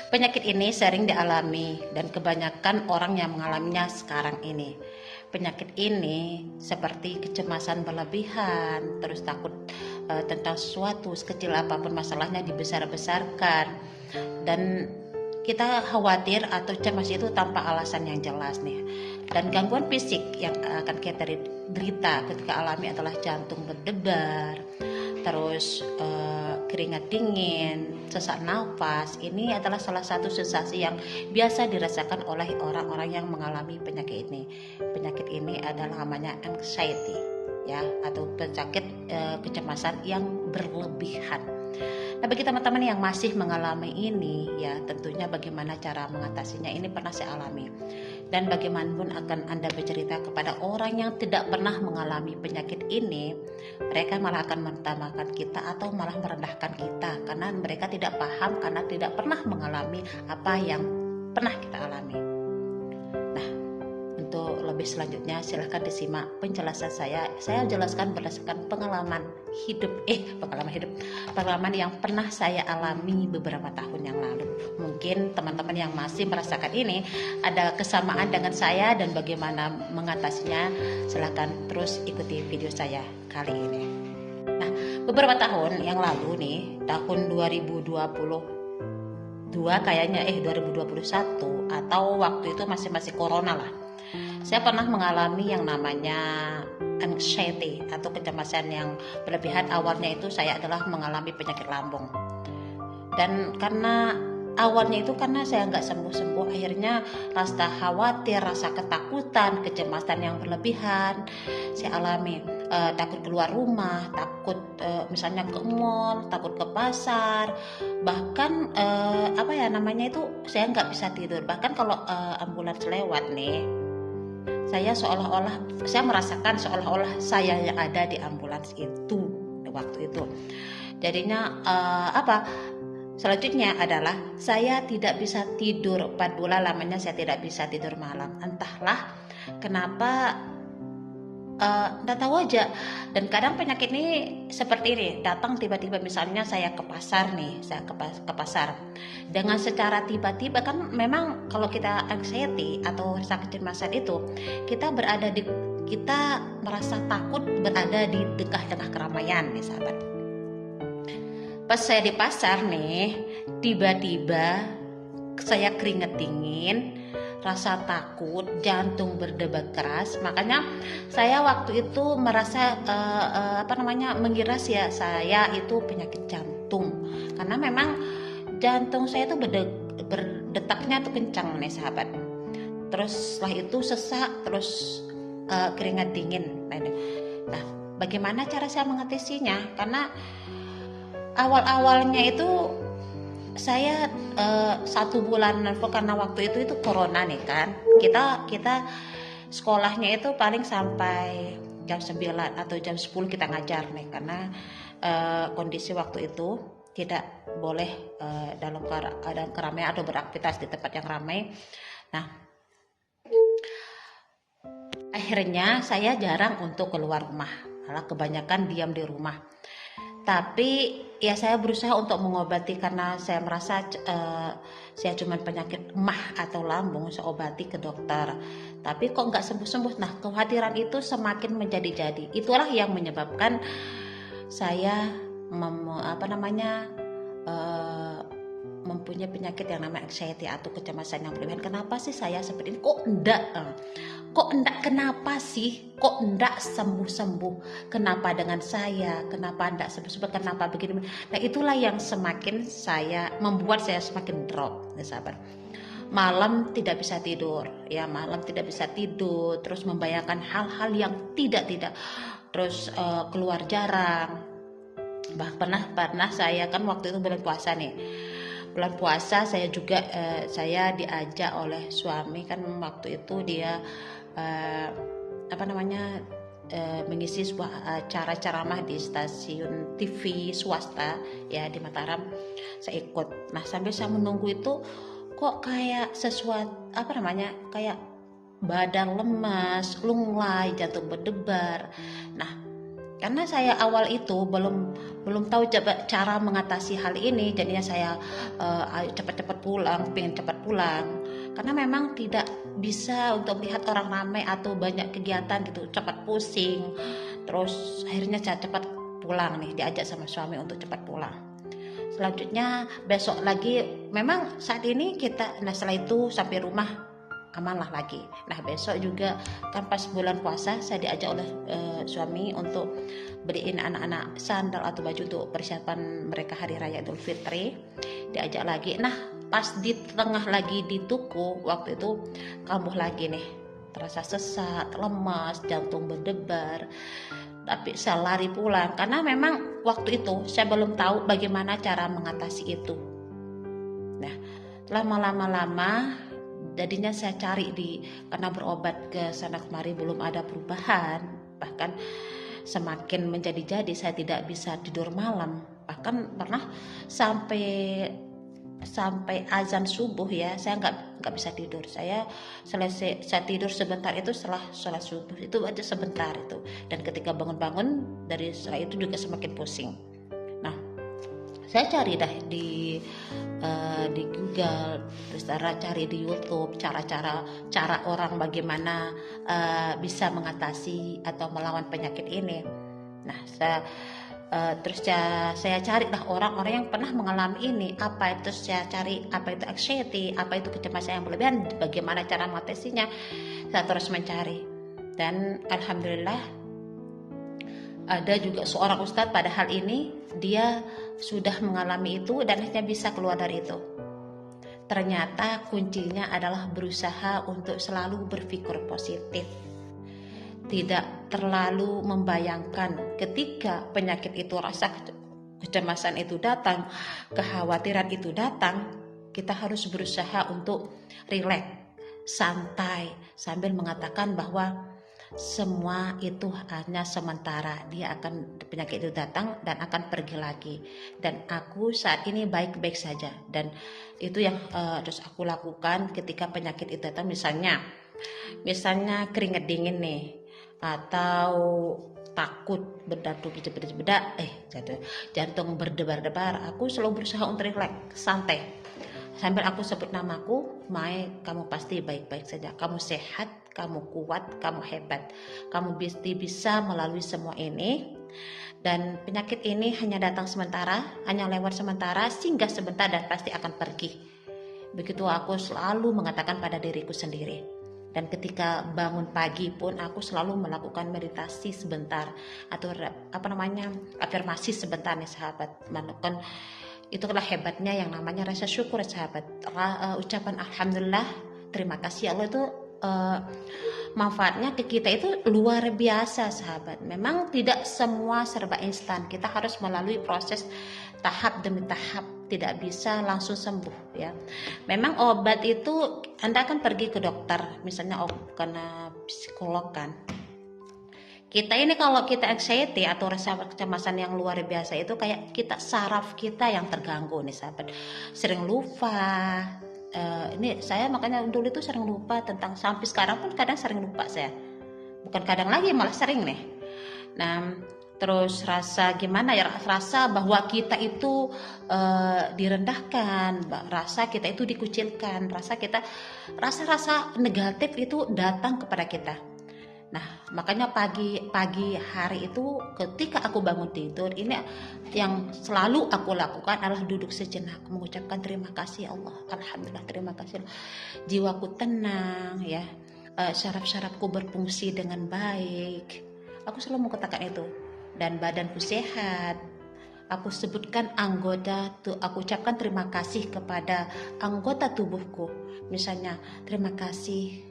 Penyakit ini sering dialami dan kebanyakan orang yang mengalaminya sekarang ini. Penyakit ini seperti kecemasan berlebihan, terus takut tentang sesuatu, sekecil apapun masalahnya dibesar-besarkan, dan kita khawatir atau cemas itu tanpa alasan yang jelas nih. Dan gangguan fisik yang akan kita derita ketika alami adalah jantung berdebar, terus keringat dingin, sesak nafas. Ini adalah salah satu sensasi yang biasa dirasakan oleh orang-orang yang mengalami penyakit ini. Penyakit ini adalah namanya anxiety, ya, atau penyakit kecemasan yang berlebihan. Nah, bagi teman-teman yang masih mengalami ini, ya tentunya bagaimana cara mengatasinya ini pernah saya alami. Dan bagaimanapun akan Anda bercerita kepada orang yang tidak pernah mengalami penyakit ini, mereka malah akan menambahkan kita atau malah merendahkan kita karena mereka tidak paham karena tidak pernah mengalami apa yang pernah kita alami. Nah, untuk lebih selanjutnya silahkan disimak penjelasan saya. Saya jelaskan berdasarkan pengalaman yang pernah saya alami beberapa tahun yang lalu. Mungkin teman-teman yang masih merasakan ini ada kesamaan dengan saya dan bagaimana mengatasinya. Silahkan terus ikuti video saya kali ini. Nah, beberapa tahun yang lalu nih, tahun 2022 kayaknya 2021 atau waktu itu masih corona lah. Saya pernah mengalami yang namanya anxiety atau kecemasan yang berlebihan. Awalnya itu saya adalah mengalami penyakit lambung. Dan karena awalnya itu karena saya nggak sembuh-sembuh, akhirnya rasa khawatir, rasa ketakutan, kecemasan yang berlebihan saya alami. Takut keluar rumah, takut misalnya ke mall, takut ke pasar, bahkan saya nggak bisa tidur. Bahkan kalau ambulans lewat nih, saya merasakan seolah-olah saya yang ada di ambulans itu waktu itu. Jadinya selanjutnya adalah saya tidak bisa tidur 4 bulan lamanya, saya tidak bisa tidur malam. Entahlah kenapa, nggak tahu aja. Dan kadang penyakit ini seperti ini, datang tiba-tiba. Misalnya saya ke pasar nih, saya ke pasar dengan secara tiba-tiba. Kan memang kalau kita anxiety atau rasa kecemasan itu, kita merasa takut berada di tengah-tengah keramaian nih sahabat. Pas saya di pasar nih, tiba-tiba saya keringet dingin, rasa takut, jantung berdebar keras. Makanya saya waktu itu merasa mengira saya itu penyakit jantung, karena memang jantung saya itu berdetaknya tuh kencang nih sahabat. Terus setelah itu sesak, terus keringat dingin. Nah, bagaimana cara saya mengatasinya? Karena awal-awalnya itu saya 1 bulan karena waktu itu corona nih kan, kita sekolahnya itu paling sampai jam 9 atau jam 10 kita ngajar nih, karena kondisi waktu itu tidak boleh dalam keadaan keramaian atau beraktivitas di tempat yang ramai. Nah, akhirnya saya jarang untuk keluar rumah, malah kebanyakan diam di rumah. Tapi ya saya berusaha untuk mengobati karena saya merasa saya cuma penyakit emah atau lambung, saya obati ke dokter. Tapi kok nggak sembuh-sembuh. Nah, kekhawatiran itu semakin menjadi-jadi. Itulah yang menyebabkan saya mempunyai penyakit yang namanya anxiety atau kecemasan yang berlebihan. Kenapa sih saya seperti ini? Kok enggak kenapa sih? Kok enggak sembuh-sembuh? Kenapa dengan saya? Kenapa enggak sembuh-sembuh? Kenapa begini? Nah, itulah yang membuat saya semakin drop, ya sahabat. Malam tidak bisa tidur, terus membayangkan hal-hal yang tidak, terus keluar jarang. Pernah saya kan waktu itu bulan puasa nih. Bulan puasa saya juga saya diajak oleh suami, kan waktu itu dia mengisi sebuah acara ceramah di stasiun TV swasta ya di Mataram. Saya ikut. Nah, sambil saya menunggu itu kok kayak sesuatu kayak badan lemas, lunglai, jantung berdebar. Nah, karena saya awal itu belum belum tahu cara mengatasi hal ini, jadinya saya cepat-cepat pulang, pengen cepat pulang, karena memang tidak bisa untuk lihat orang ramai atau banyak kegiatan gitu, cepat pusing. Terus akhirnya saya cepat pulang nih, diajak sama suami untuk cepat pulang. Selanjutnya besok lagi, memang saat ini kita, nah setelah itu sampai rumah amanlah lagi. Nah besok juga kan pas bulan puasa saya diajak oleh suami untuk beliin anak-anak sandal atau baju untuk persiapan mereka hari raya Idul Fitri. Diajak lagi. Nah pas di tengah lagi di toko waktu itu kambuh lagi nih, terasa sesak, lemas, jantung berdebar. Tapi saya lari pulang karena memang waktu itu saya belum tahu bagaimana cara mengatasi itu. Nah lama-lama jadinya saya cari karena berobat ke sana kemari belum ada perubahan, bahkan semakin menjadi-jadi, saya tidak bisa tidur malam, bahkan pernah sampai azan subuh ya, saya nggak bisa tidur. Saya tidur sebentar itu setelah sholat subuh, itu aja sebentar itu, dan ketika bangun-bangun dari setelah itu juga semakin pusing. Nah saya cari dah di Google, terus cari di YouTube cara orang bagaimana bisa mengatasi atau melawan penyakit ini. Nah terus saya cari lah orang-orang yang pernah mengalami ini, apa itu, saya cari apa itu anxiety, apa itu kecemasan yang berlebihan, bagaimana cara mengatasinya. Saya terus mencari, dan alhamdulillah ada juga seorang ustadz pada hal ini, dia sudah mengalami itu dan akhirnya bisa keluar dari itu. Ternyata kuncinya adalah berusaha untuk selalu berpikir positif, tidak terlalu membayangkan ketika penyakit itu, rasa kecemasan itu datang, kekhawatiran itu datang, kita harus berusaha untuk rileks, santai, sambil mengatakan bahwa semua itu hanya sementara, penyakit itu datang dan akan pergi lagi, dan aku saat ini baik-baik saja. Dan itu yang harus aku lakukan ketika penyakit itu datang, misalnya keringat dingin nih, atau takut jantung berdebar-debar, aku selalu berusaha untuk rileks, santai, sambil aku sebut namaku, Mai, kamu pasti baik-baik saja, kamu sehat, kamu kuat, kamu hebat, kamu bisa melalui semua ini, dan penyakit ini hanya datang sementara, hanya lewat sementara, singgah sebentar dan pasti akan pergi. Begitu aku selalu mengatakan pada diriku sendiri. Dan ketika bangun pagi pun aku selalu melakukan meditasi sebentar, atau afirmasi sebentar nih sahabat. Melakukan, itulah hebatnya yang namanya rasa syukur sahabat. Ucapan alhamdulillah, terima kasih Allah itu manfaatnya ke kita itu luar biasa sahabat. Memang tidak semua serba instan, kita harus melalui proses tahap demi tahap, tidak bisa langsung sembuh ya. Memang obat itu Anda akan pergi ke dokter, misalnya karena psikolog kan. Kita ini kalau kita anxiety atau rasa kecemasan yang luar biasa itu kayak saraf kita yang terganggu nih sahabat, sering lupa. Ini saya makanya dulu itu sering lupa sampai sekarang pun kadang sering lupa saya, bukan kadang lagi, malah sering nih. Nah terus rasa bahwa kita itu direndahkan, rasa kita itu dikucilkan, rasa negatif itu datang kepada kita. Nah makanya pagi hari itu ketika aku bangun tidur, ini yang selalu aku lakukan adalah duduk sejenak, mengucapkan terima kasih Allah, alhamdulillah, terima kasih Allah. Jiwaku tenang ya, syaraf-syarafku berfungsi dengan baik, aku selalu mengatakan itu, dan badanku sehat. Aku sebutkan aku ucapkan terima kasih kepada anggota tubuhku, misalnya terima kasih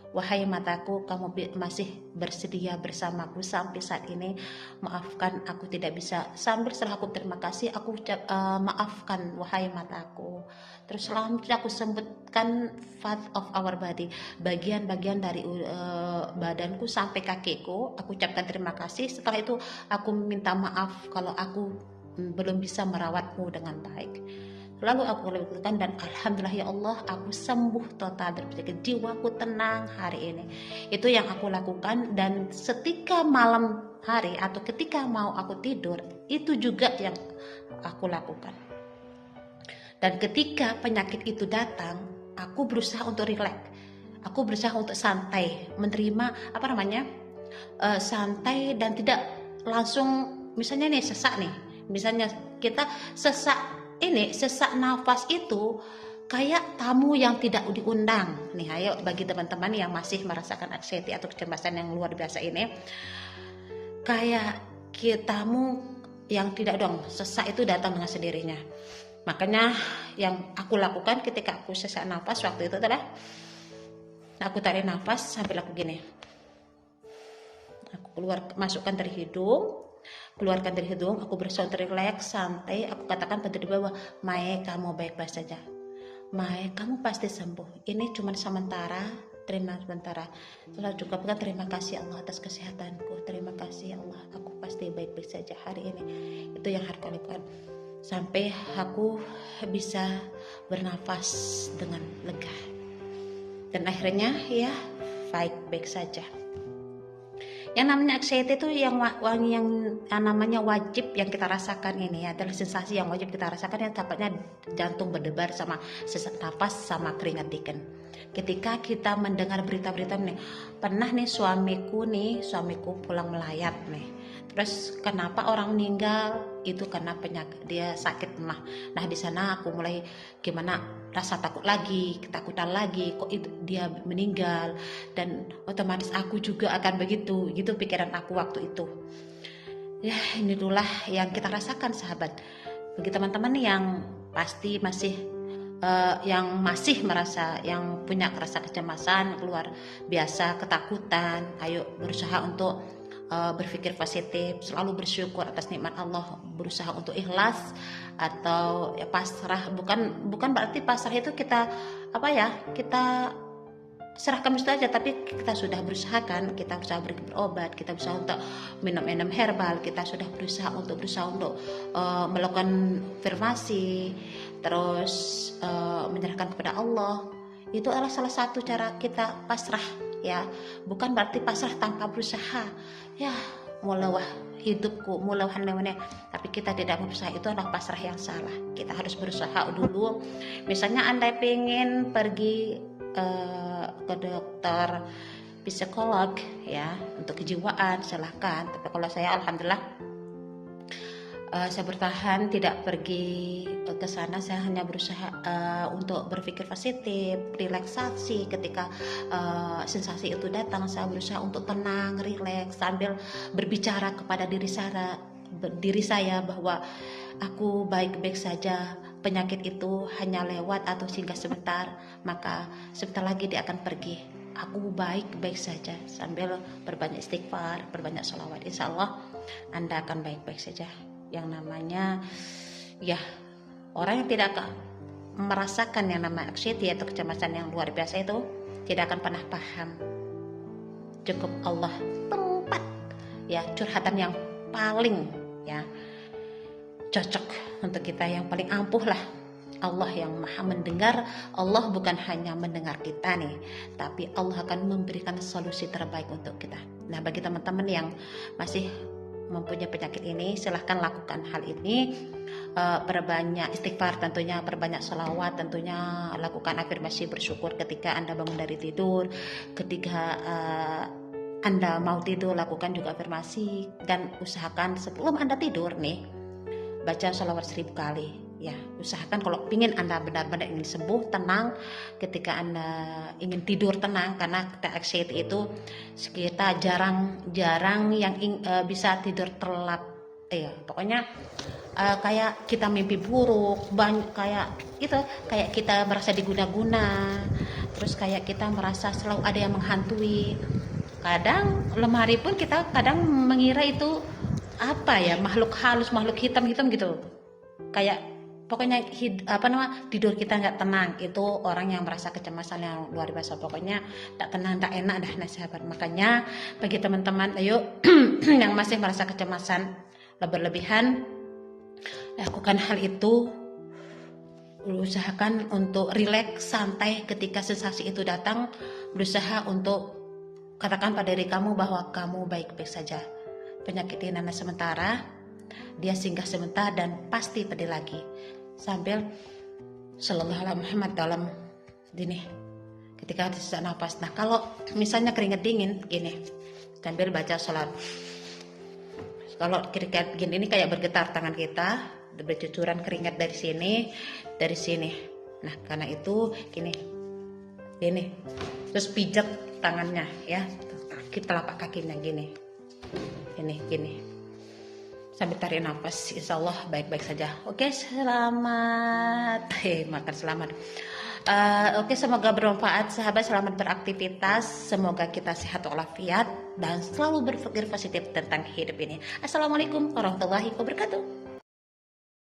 wahai mataku, kamu masih bersedia bersamaku sampai saat ini. Maafkan aku tidak bisa. Sambil setelah aku terima kasih, aku maafkan wahai mataku. Terus selanjutnya aku sebutkan part of our body, bagian-bagian dari badanku sampai kakiku. Aku ucapkan terima kasih. Setelah itu aku minta maaf kalau aku belum bisa merawatmu dengan baik. lalu aku lakukan, dan alhamdulillah ya Allah, aku sembuh total dari penyakit, jiwaku tenang hari ini. Itu yang aku lakukan. Dan setika malam hari atau ketika mau aku tidur, itu juga yang aku lakukan. Dan ketika penyakit itu datang, aku berusaha untuk rileks, aku berusaha untuk santai, menerima santai, dan tidak langsung, misalnya nih sesak nih, misalnya kita sesak nafas itu kayak tamu yang tidak diundang nih. Ayo, bagi teman-teman yang masih merasakan anxiety atau kecemasan yang luar biasa ini, kayak tamu yang tidak dong, sesak itu datang dengan sendirinya. Makanya yang aku lakukan ketika aku sesak nafas waktu itu adalah aku tarik nafas sambil aku gini, aku masukkan dari hidung, keluarkan dari hidung, aku berusaha untuk rileks, santai. Aku katakan pada diri bahwa Mae, kamu baik-baik saja, Mae, kamu pasti sembuh, ini cuma sementara, terima sementara. Setelah cukup kan, terima kasih Allah atas kesehatanku, terima kasih Allah, aku pasti baik-baik saja hari ini. Itu yang harus aku lakukan sampai aku bisa bernafas dengan lega, dan akhirnya ya baik-baik saja. Yang namanya anxiety itu yang namanya wajib yang kita rasakan ini adalah sensasi yang wajib kita rasakan, yang dapatnya jantung berdebar, sama sesak nafas, sama keringat dingin. Ketika kita mendengar berita-berita nih, pernah nih suamiku pulang melayat nih, terus kenapa orang meninggal itu karena penyakit, dia sakit mah. Nah di sana aku mulai gimana, rasa takut lagi, ketakutan lagi, kok itu dia meninggal, dan otomatis aku juga akan begitu, gitu pikiran aku waktu itu. Ya inilah yang kita rasakan sahabat. Bagi teman-teman yang pasti masih yang masih merasa, yang punya rasa kecemasan luar biasa, ketakutan, ayo berusaha untuk berpikir positif, selalu bersyukur atas nikmat Allah, berusaha untuk ikhlas atau ya pasrah. Bukan berarti pasrah itu kita kita serahkan itu aja, tapi kita sudah berusaha kan, kita berusaha berobat, kita berusaha untuk minum herbal, kita sudah berusaha untuk melakukan afirmasi, terus menyerahkan kepada Allah. Itu adalah salah satu cara kita pasrah ya. Bukan berarti pasrah tanpa berusaha ya, mulawah hidupku mulawah namanya, tapi kita tidak berusaha, itu adalah pasrah yang salah. Kita harus berusaha dulu. Misalnya Anda pengen pergi ke dokter psikolog ya untuk kejiwaan, silahkan. Tapi kalau saya alhamdulillah saya bertahan tidak pergi ke sana. Saya hanya berusaha untuk berpikir positif, relaksasi. Ketika sensasi itu datang, saya berusaha untuk tenang, rileks, sambil berbicara kepada diri saya bahwa aku baik-baik saja. Penyakit itu hanya lewat atau singgah sebentar, maka sebentar lagi dia akan pergi. Aku baik-baik saja, sambil berbanyak istighfar, berbanyak sholawat. Insya Allah Anda akan baik-baik saja. Yang namanya ya, orang yang tidak merasakan yang namanya anxiety atau kecemasan yang luar biasa itu tidak akan pernah paham. Cukup Allah tempat ya curhatan yang paling ya cocok untuk kita, yang paling ampuh lah. Allah yang maha mendengar. Allah bukan hanya mendengar kita nih, tapi Allah akan memberikan solusi terbaik untuk kita. Nah bagi teman-teman yang masih mempunyai penyakit ini, silahkan lakukan hal ini. Perbanyak istighfar tentunya, perbanyak sholawat tentunya, lakukan afirmasi bersyukur ketika Anda bangun dari tidur, ketika Anda mau tidur lakukan juga afirmasi, dan usahakan sebelum Anda tidur nih baca sholawat 1000 kali ya. Usahakan kalau ingin Anda benar-benar ingin sembuh, tenang, ketika Anda ingin tidur tenang, karena anxiety itu kita jarang yang bisa tidur terlelap ya. Pokoknya kayak kita mimpi buruk, kayak kita merasa diguna-guna, terus kayak kita merasa selalu ada yang menghantui. Kadang lemari pun kita kadang mengira itu makhluk halus, makhluk hitam gitu, kayak pokoknya tidur kita nggak tenang. Itu orang yang merasa kecemasan yang luar biasa, pokoknya tak tenang, tak enak dah sahabat. Makanya bagi teman-teman ayo yang masih merasa kecemasan berlebihan, lakukan hal itu usahakan untuk rileks, santai ketika sensasi itu datang. Berusaha untuk katakan pada diri kamu bahwa kamu baik-baik saja. Penyakit ini hanya sementara, dia singgah sebentar dan pasti pergi lagi. Sambil Sallallahu Alaihi Muhammad dalam gini, ketika sesak nafas. Nah kalau misalnya keringat dingin gini, sambil baca sholat. Kalau keringat gini ini kayak bergetar tangan kita, bercucuran keringat dari sini. Nah karena itu gini, terus pijat tangannya ya, telapak kakinya gini, sambil tarik nafas. Insya Allah baik-baik saja. Oke, selamat makan, selamat. Oke, semoga bermanfaat sahabat. Selamat beraktivitas, semoga kita sehat walafiat dan selalu berpikir positif tentang hidup ini. Assalamualaikum warahmatullahi wabarakatuh.